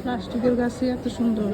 প্লাস্টিকের গাছে এত সুন্দর।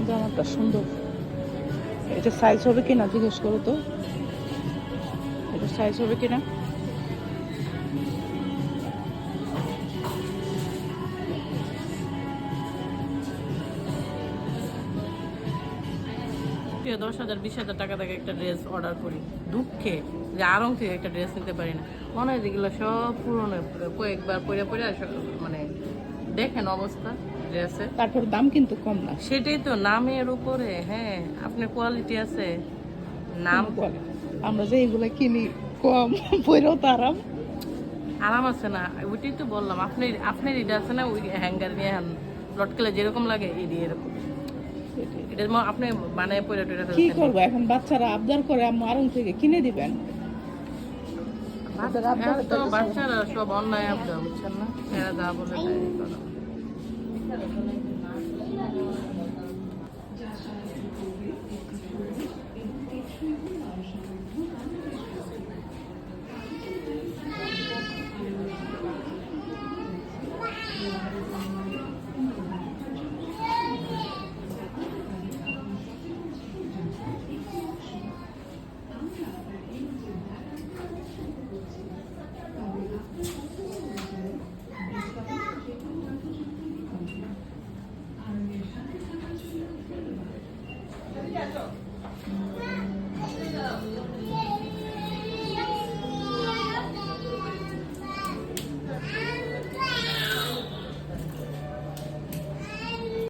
জামাটা সুন্দর। এটা সাইজ হবে কিনা জিজ্ঞেস করো তো, এটা সাইজ হবে কিনা। থেকে 10,000 20,000 টাকা থেকে একটা ড্রেস অর্ডার করি, দুঃখে যে আড়ং থেকে একটা ড্রেস নিতে পারি না। মনে হয় যেগুলো সব পুরনো, কয়েকবার পরে পরে মানে দেখেন অবস্থা ড্রেসের। তারপর দাম কিন্তু কম না। সেটাই তো, নামের উপরে। হ্যাঁ, আপনার কোয়ালিটি আছে, নাম বলে আমরা যে এইগুলা কিনি কম, পরেও তো আরাম। আরাম আছে না, ওইটাই তো বললাম। আপনার এটা আছে না, ওই হ্যাঙ্গার নিয়ে লটকেলে যেরকম লাগে এই এরকম। এটা আপনি মানে পরে কি করবো এখন, বাচ্চারা আবদার করে আম্মু আড়ং থেকে কিনে দিবেন। তো বাচ্চারা সব অন্যায় আবদার, বুঝছেন না, এরা যা বলে তাই করা।